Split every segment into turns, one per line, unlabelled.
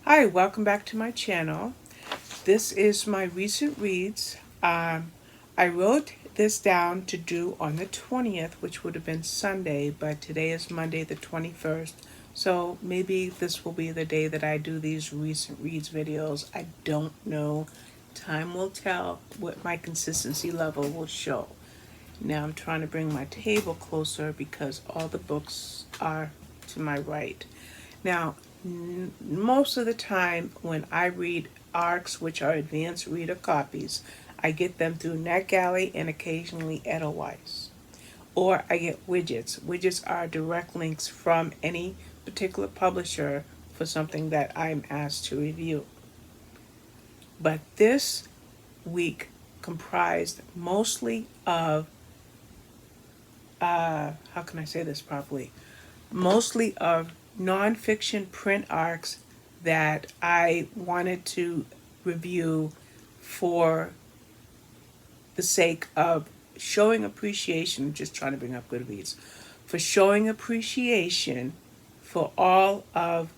Hi, welcome back to my channel. This is my recent reads. I wrote this down to do on the 20th, which would have been Sunday, but today is Monday the 21st. So maybe this will be the day that I do these recent reads videos. I don't know. Time will tell what my consistency level will show. Now I'm trying to bring my table closer because all the books are to my right. Now, most of the time when I read ARCs, which are advanced reader copies, I get them through NetGalley and occasionally Edelweiss. Or I get widgets. Widgets are direct links from any particular publisher for something that I'm asked to review. But this week comprised mostly of, how can I say this properly? Mostly of nonfiction print arcs that I wanted to review for the sake of showing appreciation, just trying to bring up Goodreads, for showing appreciation for all of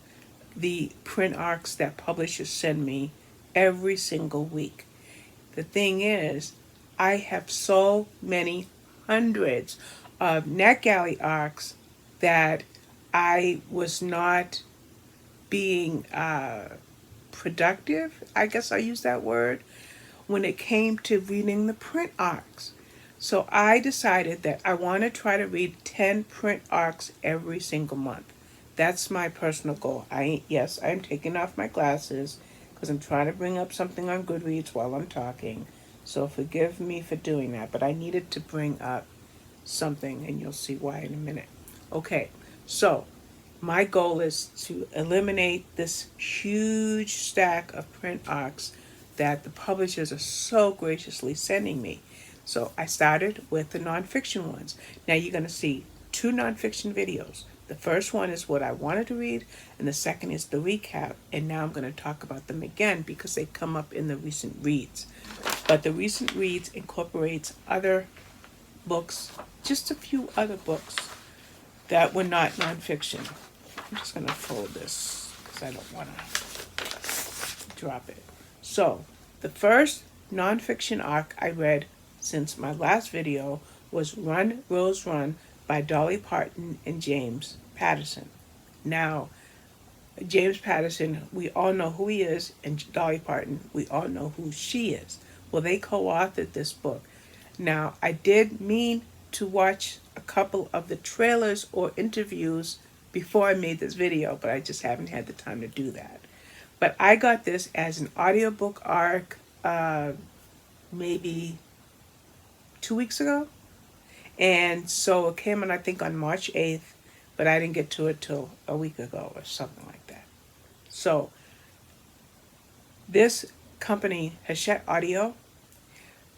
the print arcs that publishers send me every single week. The thing is, I have so many hundreds of NetGalley arcs that I was not being productive, I guess I use that word, when it came to reading the print arcs. So I decided that I want to try to read 10 print arcs every single month. That's my personal goal. Yes, I'm taking off my glasses because I'm trying to bring up something on Goodreads while I'm talking. So forgive me for doing that, but I needed to bring up something and you'll see why in a minute. Okay, so my goal is to eliminate this huge stack of print arcs that the publishers are so graciously sending me. So I started with the nonfiction ones. Now you're going to see two nonfiction videos. The first one is what I wanted to read, and the second is the recap. And now I'm going to talk about them again because they come up in the recent reads. But the recent reads incorporates other books, just a few other books that were not nonfiction. I'm just going to fold this because I don't want to drop it. So, the first nonfiction arc I read since my last video was Run, Rose, Run by Dolly Parton and James Patterson. Now, James Patterson, we all know who he is, and Dolly Parton, we all know who she is. Well, they co-authored this book. Now, I did mean to watch a couple of the trailers or interviews before I made this video, but I just haven't had the time to do that. But I got this as an audiobook arc maybe 2 weeks ago. And so it came in, I think, on March 8th, but I didn't get to it till a week ago or something like that. So this company, Hachette Audio,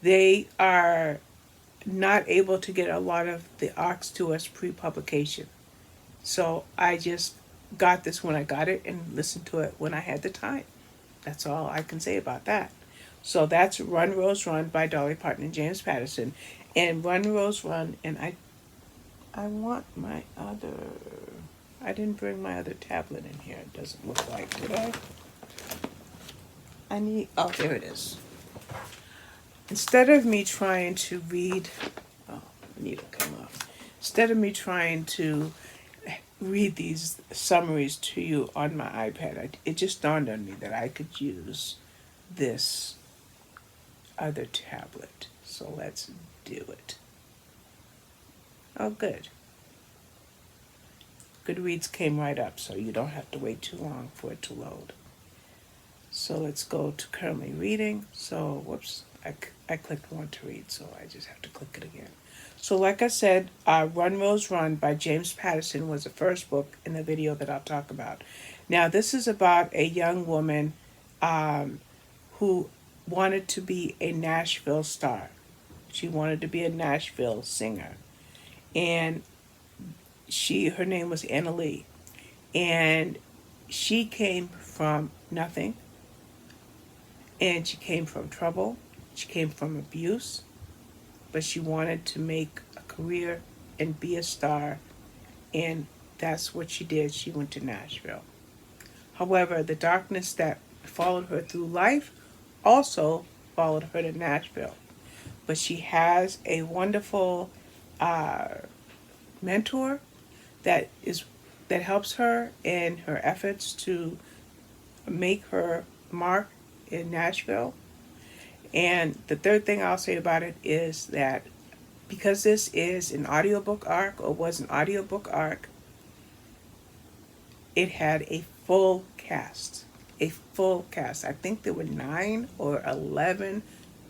they are not able to get a lot of the arcs to us pre-publication. So I just got this when I got it and listened to it when I had the time. That's all I can say about that. So that's Run, Rose, Run by Dolly Parton and James Patterson. And Run, Rose, Run, and I want my other... I didn't bring my other tablet in here. It doesn't look like, did I? Oh, there it is. Instead of me trying to read... Oh, the needle came off. Instead of me trying to read these summaries to you on my iPad, it just dawned on me that I could use this other tablet. So let's do it. Oh, good. Goodreads came right up, so you don't have to wait too long for it to load. So let's go to currently reading. So, whoops, I clicked want to read, so I just have to click it again. So like I said, Run, Rose, Run by James Patterson was the first book in the video that I'll talk about. Now, this is about a young woman who wanted to be a Nashville star. She wanted to be a Nashville singer. And her name was Anna Lee. And she came from nothing. And she came from trouble. She came from abuse. But she wanted to make a career and be a star. And that's what she did. She went to Nashville. However, the darkness that followed her through life also followed her to Nashville. But she has a wonderful mentor that is that helps her in her efforts to make her mark in Nashville. And the third thing I'll say about it is that because this is an audiobook arc, or was an audiobook arc, it had a full cast. A full cast. I think there were 9 or 11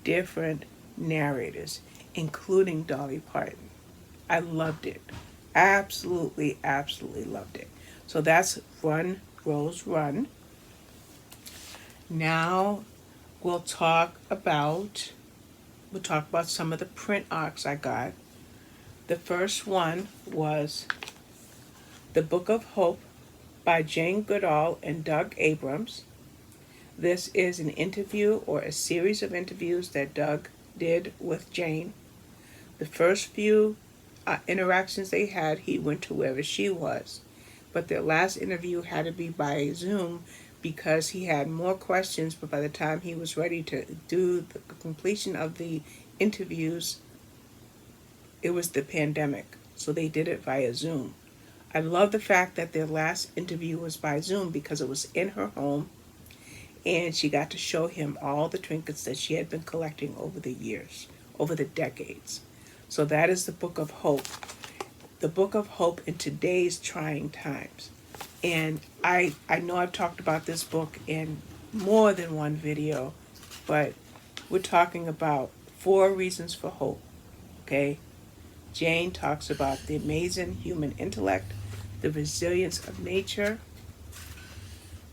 different narrators, including Dolly Parton. I loved it. Absolutely, absolutely loved it. So that's Run, Rose, Run. Now we'll talk about some of the print arcs I got. The first one was The Book of Hope by Jane Goodall and Doug Abrams. This is an interview or a series of interviews that Doug did with Jane. The first few interactions they had, he went to wherever she was. But their last interview had to be by Zoom because he had more questions, but by the time he was ready to do the completion of the interviews, it was the pandemic. So they did it via Zoom. I love the fact that their last interview was by Zoom because it was in her home and she got to show him all the trinkets that she had been collecting over the years, over the decades. So that is the Book of Hope. The Book of Hope in today's trying times. And I know I've talked about this book in more than one video, but we're talking about 4 reasons for hope, okay? Jane talks about the amazing human intellect, the resilience of nature,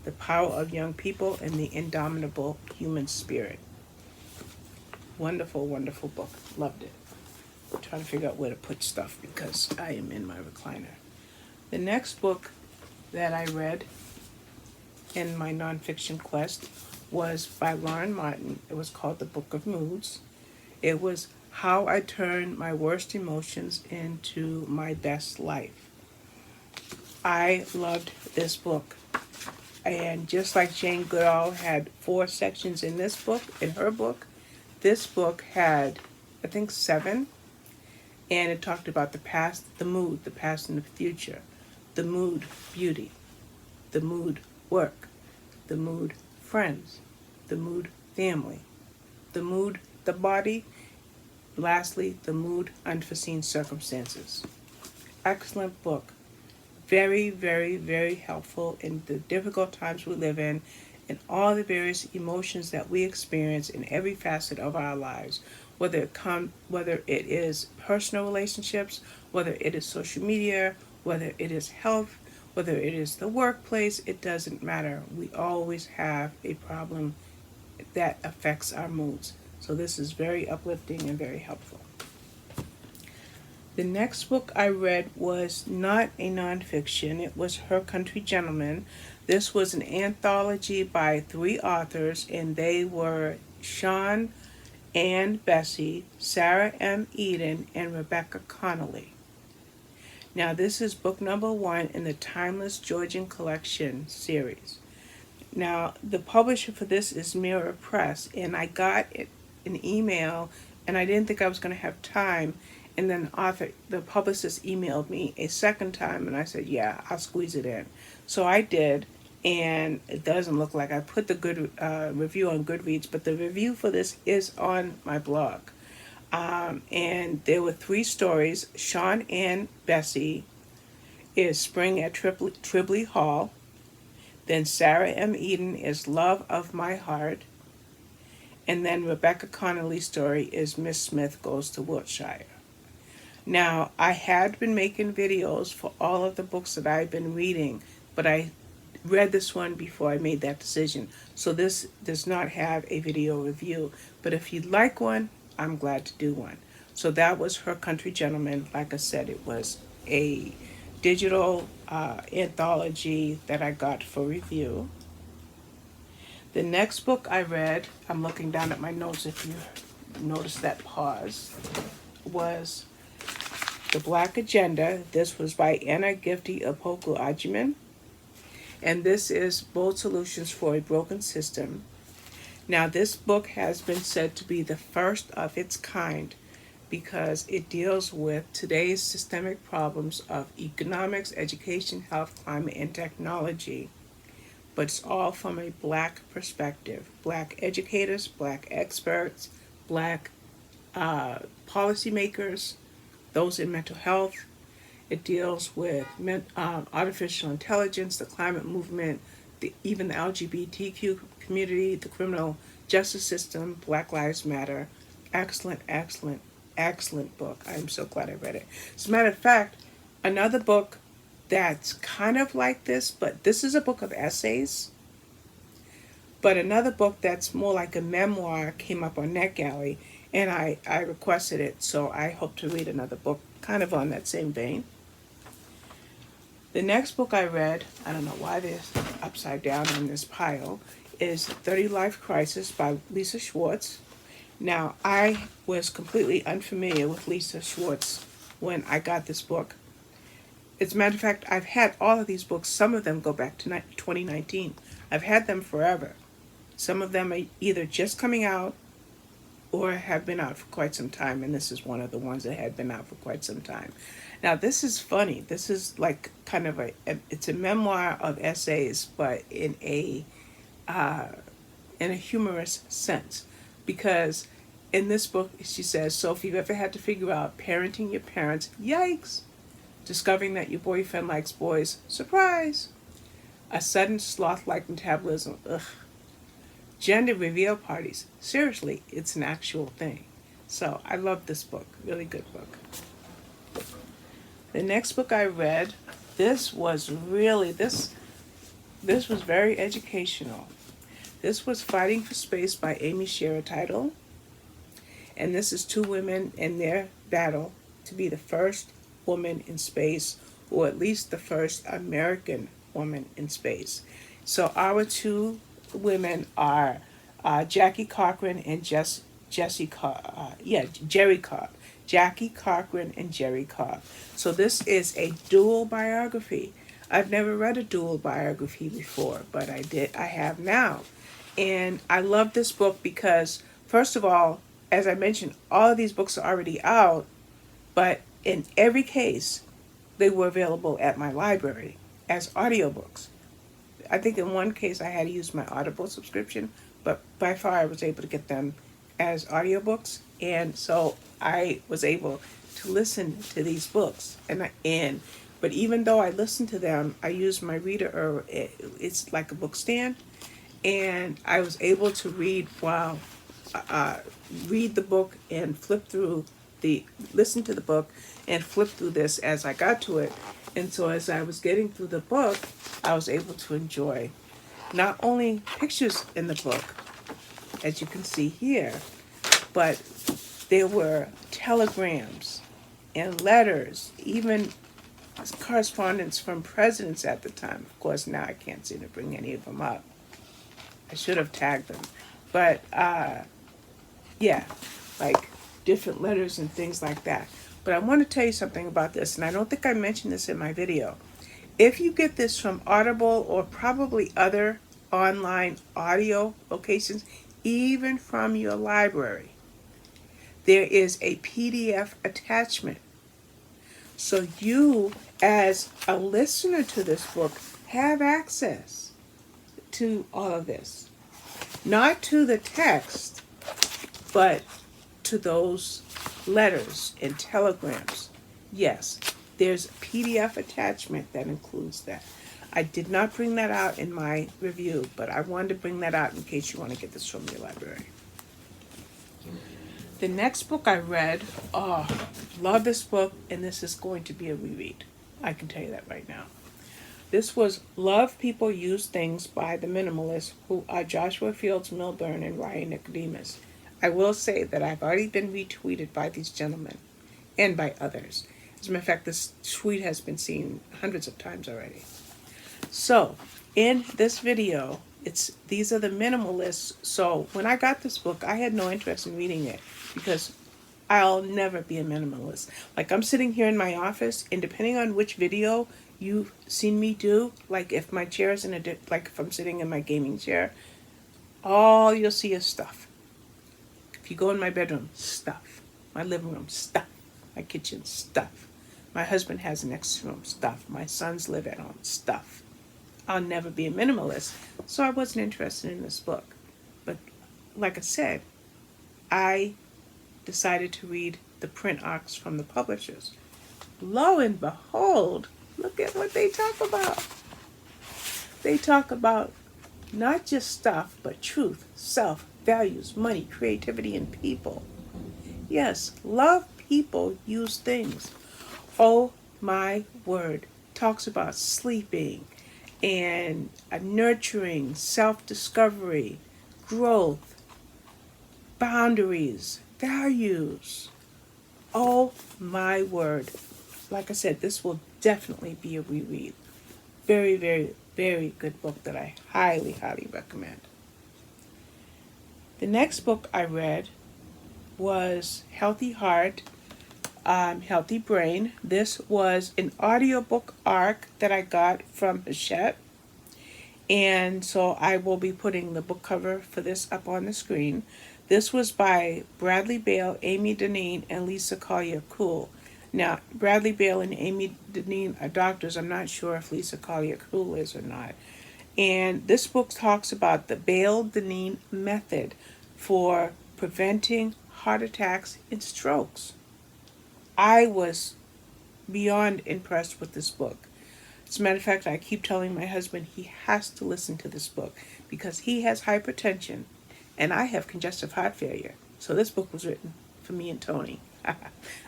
the power of young people, and the indomitable human spirit. Wonderful, wonderful book. Loved it. I'm trying to figure out where to put stuff because I am in my recliner. The next book that I read in my nonfiction quest was by Lauren Martin. It was called The Book of Moods. It was How I Turn My Worst Emotions into My Best Life. I loved this book. And just like Jane Goodall had 4 sections in this book, in her book, this book had, I think, 7. And it talked about the past, the mood, the past and the future, the mood, beauty, the mood, work, the mood, friends, the mood, family, the mood, the body, lastly, the mood, unforeseen circumstances. Excellent book. Very, very, very helpful in the difficult times we live in and all the various emotions that we experience in every facet of our lives, whether it is personal relationships, whether it is social media, whether it is health, whether it is the workplace, it doesn't matter. We always have a problem that affects our moods. So this is very uplifting and very helpful. The next book I read was not a nonfiction. It was Her Country Gentleman. This was an anthology by 3 authors, and they were Sean and Bessie, Sarah M. Eden, and Rebecca Connolly. Now, this is book number 1 in the Timeless Georgian Collection series. Now, the publisher for this is Mirror Press, and I got an email, and I didn't think I was going to have time. And then the publicist emailed me a second time, and I said, yeah, I'll squeeze it in. So I did, and it doesn't look like I put the good review on Goodreads, but the review for this is on my blog. And there were 3 stories. Sean and Bessie is Spring at Tribley Hall. Then Sarah M. Eden is Love of My Heart. And then Rebecca Connolly's story is Miss Smith Goes to Wiltshire. Now, I had been making videos for all of the books that I've been reading, but I read this one before I made that decision. So this does not have a video review. But if you'd like one, I'm glad to do one. So that was Her Country Gentleman. Like I said, it was a digital anthology that I got for review. The next book I read, I'm looking down at my notes if you notice that pause, was The Black Agenda. This was by Anna Gifty Opoku Aggeman. And this is Bold Solutions for a Broken System. Now, this book has been said to be the first of its kind because it deals with today's systemic problems of economics, education, health, climate, and technology. But it's all from a Black perspective. Black educators, Black experts, Black policymakers, those in mental health. It deals with artificial intelligence, the climate movement, even the LGBTQ community, the criminal justice system, Black Lives Matter. Excellent, excellent, excellent book. I'm so glad I read it. As a matter of fact, another book that's kind of like this, but this is a book of essays. But another book that's more like a memoir came up on NetGalley, and I requested it, so I hope to read another book kind of on that same vein. The next book I read, I don't know why they're upside down in this pile, is 30 Life Crisis by Lisa Schwartz. Now, I was completely unfamiliar with Lisa Schwartz when I got this book. As a matter of fact, I've had all of these books. Some of them go back to 2019. I've had them forever. Some of them are either just coming out or have been out for quite some time, and this is one of the ones that had been out for quite some time. Now, this is funny. This is like kind of it's a memoir of essays, but in a humorous sense, because in this book she says, so if you've ever had to figure out parenting your parents, yikes, discovering that your boyfriend likes boys, surprise, a sudden sloth-like metabolism, ugh, gender reveal parties, seriously, it's an actual thing. So I love this book, really good book. The next book I read, this was very educational. This was Fighting for Space by Amy Shira Teital. And this is two women in their battle to be the first woman in space, or at least the first American woman in space. So our two women are Jackie Cochran and Jerry Cobb. Jackie Cochran and Jerry Cobb. So this is a dual biography. I've never read a dual biography before, but I have now. And I love this book because, first of all, as I mentioned, all of these books are already out, but in every case, they were available at my library as audiobooks. I think in one case I had to use my Audible subscription, but by far I was able to get them as audiobooks, and so I was able to listen to these books. But even though I listened to them, I used my reader, or it's like a book stand, and I was able to read the book and listen to the book and flip through this as I got to it. And so as I was getting through the book, I was able to enjoy not only pictures in the book, as you can see here, but there were telegrams and letters, even correspondence from presidents at the time. Of course, now I can't seem to bring any of them up. I should have tagged them. But, yeah, like different letters and things like that. But I want to tell you something about this, and I don't think I mentioned this in my video. If you get this from Audible or probably other online audio locations, even from your library, there is a PDF attachment. So you, as a listener to this book, have access to all of this. Not to the text, but to those letters and telegrams. Yes, there's a PDF attachment that includes that. I did not bring that out in my review, but I wanted to bring that out in case you want to get this from your library. The next book I read, love this book, and this is going to be a reread. I can tell you that right now. This was Love People Use Things by the Minimalists, who are Joshua Fields Millburn and Ryan Nicodemus. I will say that I've already been retweeted by these gentlemen and by others. As a matter of fact, this tweet has been seen hundreds of times already. So, in this video, these are the minimalists. So, when I got this book, I had no interest in reading it because I'll never be a minimalist. Like, I'm sitting here in my office, and depending on which video you've seen me do, like if my chair is like if I'm sitting in my gaming chair, all you'll see is stuff. If you go in my bedroom, stuff. My living room, stuff. My kitchen, stuff. My husband has an extra room, stuff. My sons live at home, stuff. I'll never be a minimalist, so I wasn't interested in this book. But like I said, I decided to read the print arcs from the publishers. Lo and behold, look at what they talk about. They talk about not just stuff, but truth, self, values, money, creativity, and people. Yes, love people, use things. Oh my word. Talks about sleeping and nurturing, self-discovery, growth, boundaries, values. Oh my word. Like I said, this will definitely be a reread. Very, very, very good book that I highly, highly recommend. The next book I read was Healthy Heart, Healthy Brain. This was an audiobook arc that I got from Hachette. And so I will be putting the book cover for this up on the screen. This was by Bradley Bale, Amy Doneen, and Lisa Collier-Cool. Now, Bradley Bale and Amy Doneen are doctors. I'm not sure if Lisa Collier-Cool is or not. And this book talks about the Bale-Doneen method for preventing heart attacks and strokes. I was beyond impressed with this book. As a matter of fact, I keep telling my husband he has to listen to this book because he has hypertension and I have congestive heart failure. So this book was written for me and Tony.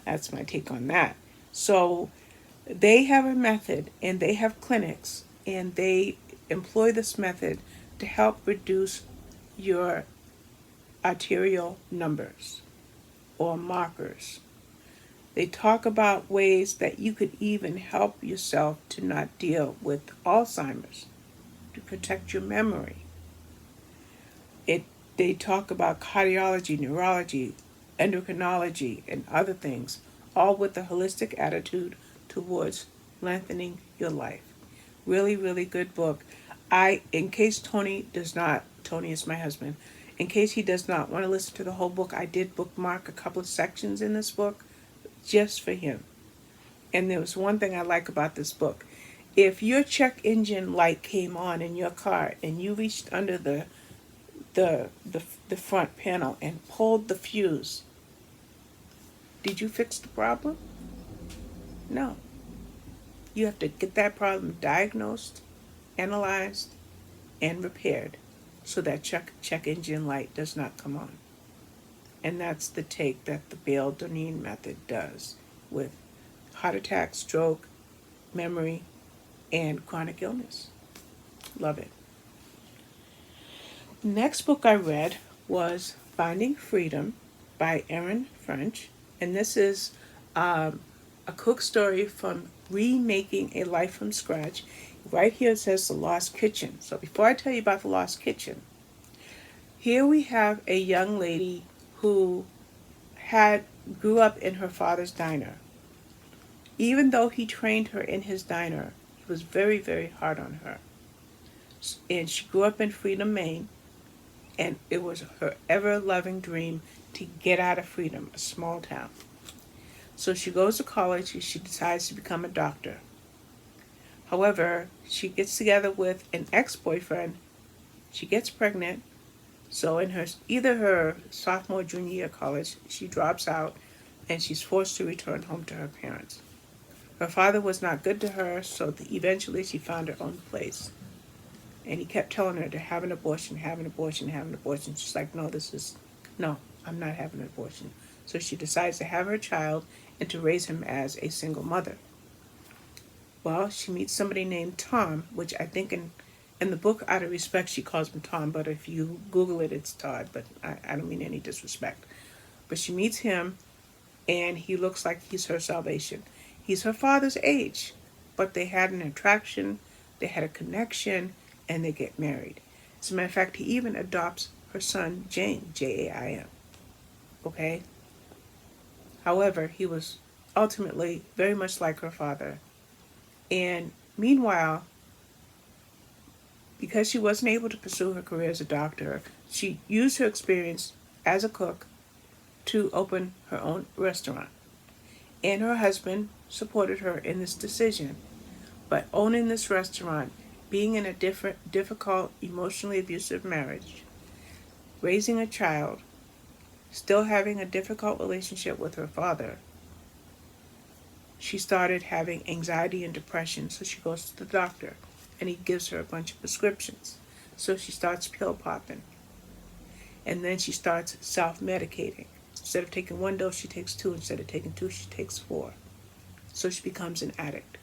That's my take on that. So they have a method and they have clinics and they employ this method to help reduce your arterial numbers or markers. They talk about ways that you could even help yourself to not deal with Alzheimer's, to protect your memory. They talk about cardiology, neurology, endocrinology, and other things, all with a holistic attitude towards lengthening your life. Really, really good book. In case Tony is my husband, in case he does not want to listen to the whole book, I did bookmark a couple of sections in this book just for him. And there was one thing I like about this book. If your check engine light came on in your car and you reached under the front panel and pulled the fuse, did you fix the problem? No. You have to get that problem diagnosed, analyzed, and repaired so that check engine light does not come on. And that's the take that the Bale-Doneen method does with heart attack, stroke, memory, and chronic illness. Love it. The next book I read was Finding Freedom by Erin French. And this is a cook story from remaking a life from scratch. Right here it says The Lost Kitchen. So before I tell you about The Lost Kitchen, here we have a young lady who grew up in her father's diner. Even though he trained her in his diner, he was very, very hard on her. And she grew up in Freedom, Maine, and it was her ever-loving dream to get out of Freedom, a small town. So she goes to college and she decides to become a doctor. However, she gets together with an ex-boyfriend, she gets pregnant, so in either her sophomore, junior year of college, she drops out and she's forced to return home to her parents. Her father was not good to her, so eventually she found her own place. And he kept telling her to have an abortion, have an abortion, have an abortion. She's like, no, I'm not having an abortion. So she decides to have her child and to raise him as a single mother. Well, she meets somebody named Tom, which I think in the book, out of respect, she calls him Tom, but if you Google it, it's Todd, but I don't mean any disrespect. But she meets him, and he looks like he's her salvation. He's her father's age, but they had an attraction, they had a connection, and they get married. As a matter of fact, he even adopts her son, Jain, Jaim. Okay? However, he was ultimately very much like her father. And Meanwhile, because she wasn't able to pursue her career as a doctor, she used her experience as a cook to open her own restaurant. And her husband supported her in this decision. But owning this restaurant, being in a difficult, emotionally abusive marriage, raising a child, still having a difficult relationship with her father, she started having anxiety and depression. So she goes to the doctor and he gives her a bunch of prescriptions. So she starts pill popping. And then she starts self-medicating. Instead of taking one dose, she takes two. Instead of taking two, she takes four. So she becomes an addict.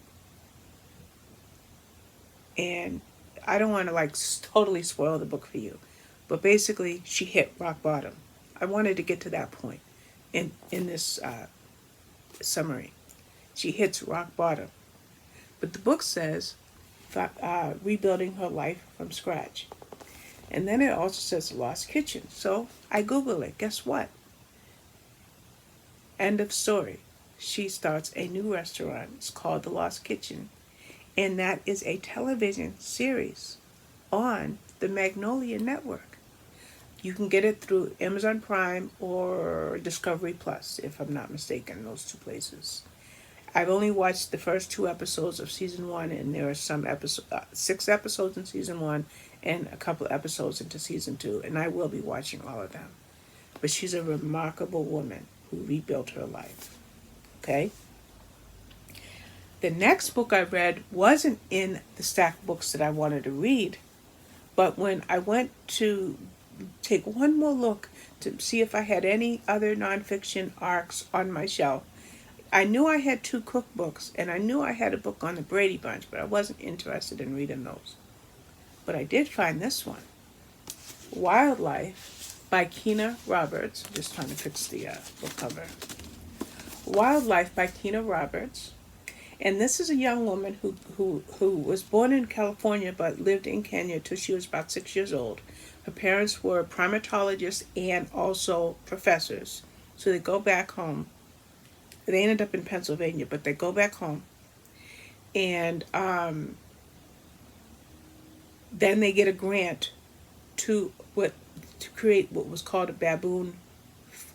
And I don't want to totally spoil the book for you, but basically she hit rock bottom. I wanted to get to that point in this summary. She hits rock bottom. But the book says rebuilding her life from scratch. And then it also says Lost Kitchen. So I Google it. Guess what? End of story. She starts a new restaurant. It's called The Lost Kitchen. And that is a television series on the Magnolia Network. You can get it through Amazon Prime or Discovery Plus, if I'm not mistaken, those two places. I've only watched the first 2 episodes of season 1, and there are some 6 episodes in season 1 and a couple episodes into season 2, and I will be watching all of them. But she's a remarkable woman who rebuilt her life. Okay? The next book I read wasn't in the stack of books that I wanted to read, but when I went to take one more look to see if I had any other nonfiction arcs on my shelf, I knew I had 2 cookbooks, and I knew I had a book on the Brady Bunch, but I wasn't interested in reading those. But I did find this one, Wildlife by Keena Roberts. I'm just trying to fix the book cover. Wildlife by Keena Roberts. And this is a young woman who was born in California but lived in Kenya till she was about 6 years old. Her parents were primatologists and also professors. So they go back home. They ended up in Pennsylvania, but they go back home. And then they get a grant to create what was called a Baboon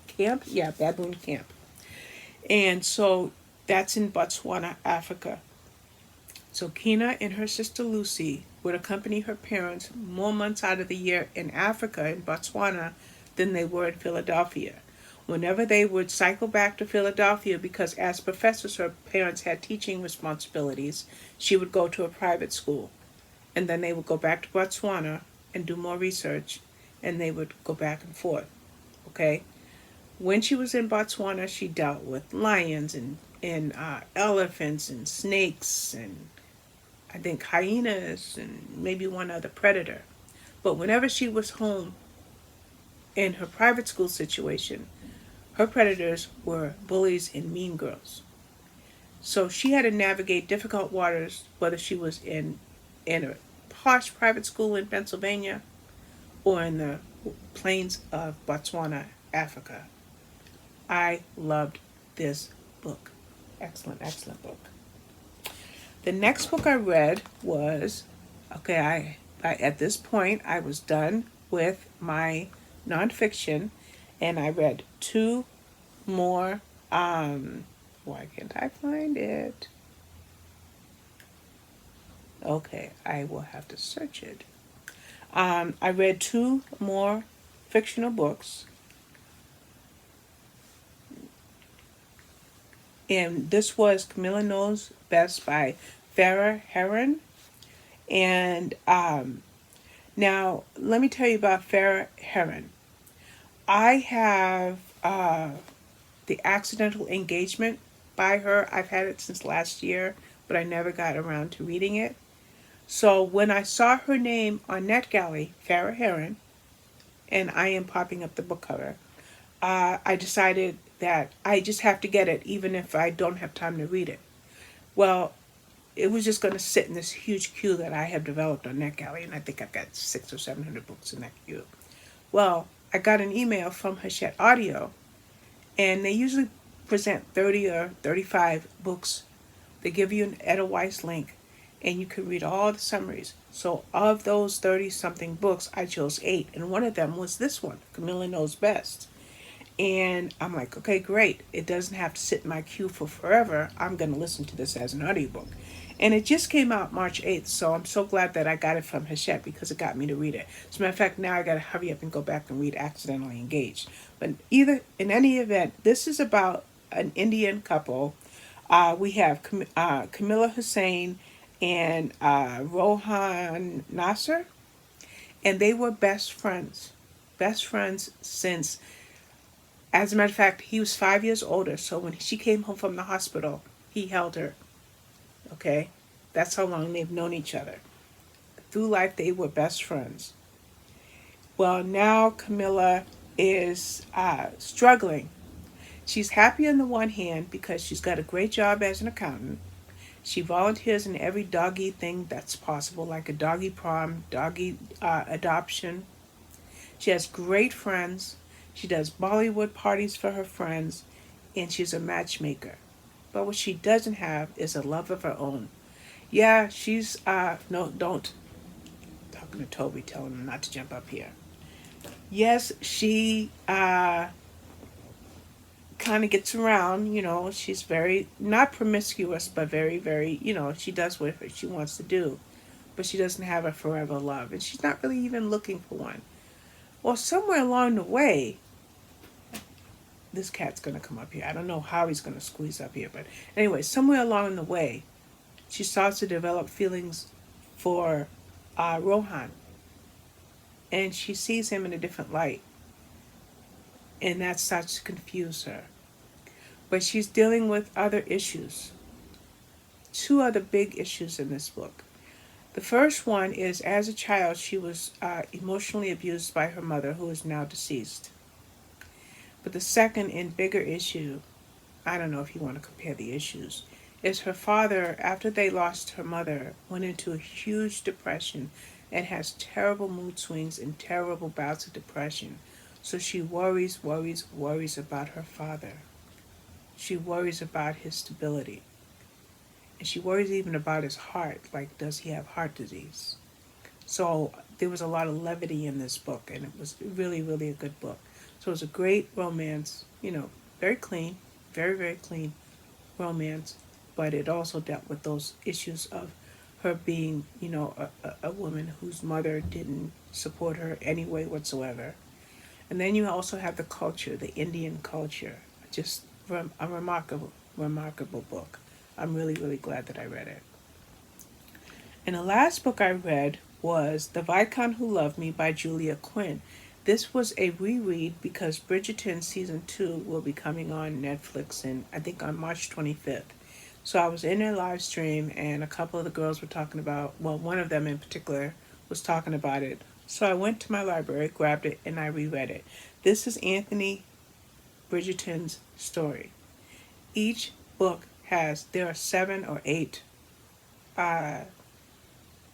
Camp. Yeah, Baboon Camp. And so that's in Botswana, Africa. So Keena and her sister Lucy would accompany her parents more months out of the year in Africa, in Botswana, than they were in Philadelphia. Whenever they would cycle back to Philadelphia, because as professors her parents had teaching responsibilities, she would go to a private school. And then they would go back to Botswana and do more research, and they would go back and forth. Okay? When she was in Botswana, she dealt with lions and elephants and snakes and I think hyenas and maybe one other predator. But whenever she was home in her private school situation, her predators were bullies and mean girls. So she had to navigate difficult waters, whether she was in a posh private school in Pennsylvania or in the plains of Botswana, Africa. I loved this book. Excellent, excellent book. The next book I read was, at this point, I was done with my nonfiction, and I read 2 more, why can't I find it? Okay, I will have to search it. I read 2 more fictional books. And this was Camilla Knows Best by Farah, Heron. And now, let me tell you about Farah, Heron. I have The Accidental Engagement by her. I've had it since last year, but I never got around to reading it. So when I saw her name on NetGalley, Farah Heron, and I am popping up the book cover, I decided that I just have to get it even if I don't have time to read it. Well, it was just going to sit in this huge queue that I have developed on NetGalley, and I think I've got 600 or 700 books in that queue. Well, I got an email from Hachette Audio, and they usually present 30 or 35 books. They give you an Edelweiss link, and you can read all the summaries. So of those 30-something books, I chose 8, and one of them was this one, Camilla Knows Best. And I'm like, okay, great. It doesn't have to sit in my queue for forever. I'm going to listen to this as an audiobook. And it just came out March 8th, so I'm so glad that I got it from Hachette because it got me to read it. As a matter of fact, now I got to hurry up and go back and read Accidentally Engaged. But in any event, this is about an Indian couple. We have Kamila Hussain and Rohan Nasser, and they were best friends. Best friends since, as a matter of fact, he was 5 years older, so when she came home from the hospital, he held her. Okay? That's how long they've known each other. Through life, they were best friends. Well, now Camilla is struggling. She's happy on the one hand because she's got a great job as an accountant. She volunteers in every doggy thing that's possible, like a doggy prom, doggy adoption. She has great friends. She does Bollywood parties for her friends, and she's a matchmaker. But what she doesn't have is a love of her own. Yeah, she's, no, don't. Talking to Toby, telling him not to jump up here. Yes, she, kind of gets around, she's very, not promiscuous, but very, very, she does what she wants to do. But she doesn't have a forever love, and she's not really even looking for one. Well, somewhere along the way, this cat's going to come up here. I don't know how he's going to squeeze up here, but anyway, somewhere along the way, she starts to develop feelings for Rohan. And she sees him in a different light. And that starts to confuse her. But she's dealing with other issues. 2 other big issues in this book. The first one is, as a child, she was emotionally abused by her mother, who is now deceased. But the second and bigger issue, I don't know if you want to compare the issues, is her father, after they lost her mother, went into a huge depression and has terrible mood swings and terrible bouts of depression. So she worries about her father. She worries about his stability. And she worries even about his heart, like, does he have heart disease? So there was a lot of levity in this book, and it was really, really a good book. So it was a great romance, very clean, very, very clean romance, but it also dealt with those issues of her being, a woman whose mother didn't support her any way whatsoever. And then you also have the culture, the Indian culture. Just a remarkable, remarkable book. I'm really, really glad that I read it. And the last book I read was The Viscount Who Loved Me by Julia Quinn. This was a reread because Bridgerton Season 2 will be coming on Netflix I think on March 25th. So I was in their live stream and a couple of the girls were talking about, well, one of them in particular was talking about it. So I went to my library, grabbed it, and I reread it. This is Anthony Bridgerton's story. Each book there are 7 or 8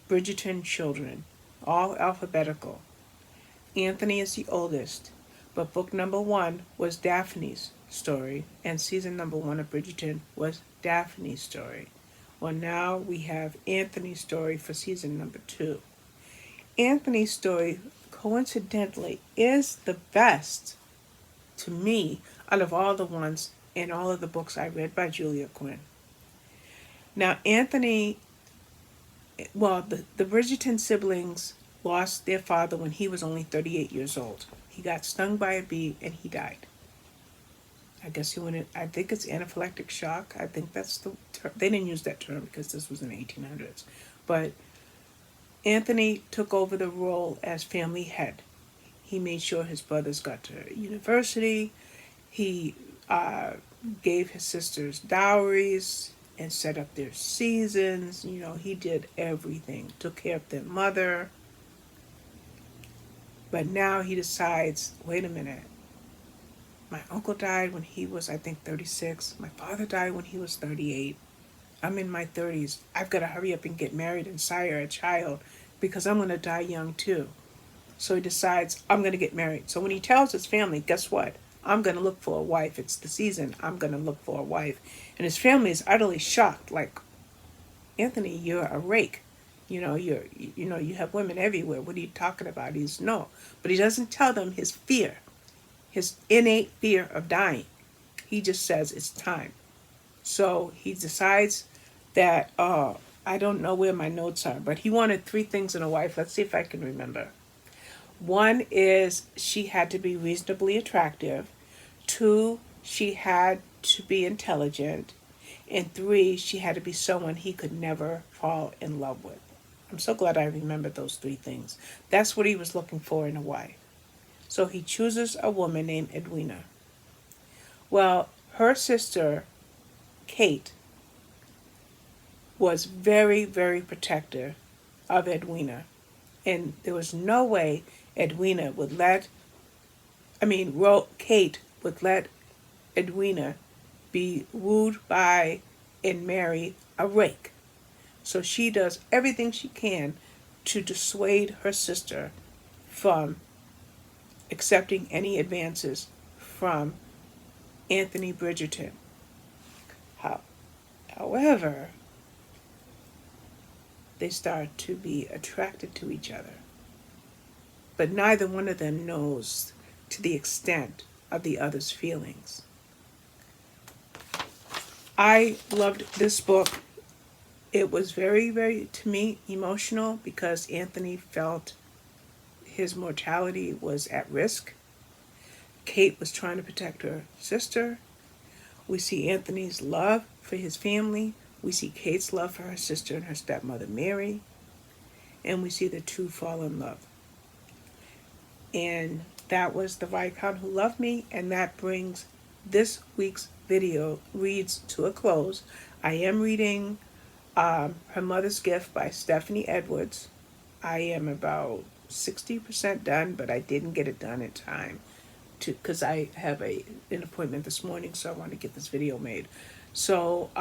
Bridgerton children, all alphabetical. Anthony is the oldest, but book number 1 was Daphne's story, and season number 1 of Bridgerton was Daphne's story. Well, now we have Anthony's story for season number 2. Anthony's story, coincidentally, is the best, to me, out of all the ones in all of the books I read by Julia Quinn. Now, Anthony, well, the Bridgerton siblings lost their father when he was only 38 years old. He got stung by a bee and he died. I guess I think it's anaphylactic shock. I think that's the term. They didn't use that term because this was in the 1800s. But Anthony took over the role as family head. He made sure his brothers got to university. He gave his sisters dowries and set up their seasons. He did everything. Took care of their mother. But now he decides, wait a minute. My uncle died when he was, I think, 36. My father died when he was 38. I'm in my 30s. I've got to hurry up and get married and sire a child because I'm going to die young too. So he decides, I'm going to get married. So when he tells his family, guess what? I'm going to look for a wife. It's the season. I'm going to look for a wife. And his family is utterly shocked. Like, Anthony, you're a rake. You have women everywhere. What are you talking about? He's no. But he doesn't tell them his fear, his innate fear of dying. He just says it's time. So he decides that, I don't know where my notes are, but he wanted three things in a wife. Let's see if I can remember. One is she had to be reasonably attractive. Two, she had to be intelligent. And three, she had to be someone he could never fall in love with. I'm so glad I remembered those three things. That's what he was looking for in a wife. So he chooses a woman named Edwina. Well, her sister, Kate, was very, very protective of Edwina. And there was no way Edwina would Kate would let Edwina be wooed by and marry a rake. So she does everything she can to dissuade her sister from accepting any advances from Anthony Bridgerton. However, they start to be attracted to each other. But neither one of them knows to the extent of the other's feelings. I loved this book. It was very, very, to me, emotional because Anthony felt his mortality was at risk. Kate was trying to protect her sister. We see Anthony's love for his family. We see Kate's love for her sister and her stepmother, Mary. And we see the two fall in love. And that was The Viscount Who Loved Me, and that brings this week's video reads to a close. I am reading Her Mother's Gift by Stephanie Edwards. I am about 60% done, but I didn't get it done in time because I have an appointment this morning, so I want to get this video made. So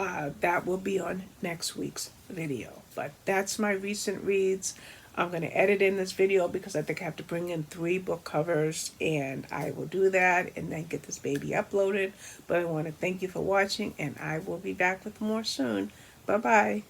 that will be on next week's video. But that's my recent reads. I'm going to edit in this video because I think I have to bring in 3 book covers, and I will do that and then get this baby uploaded. But I want to thank you for watching, and I will be back with more soon. Bye-bye.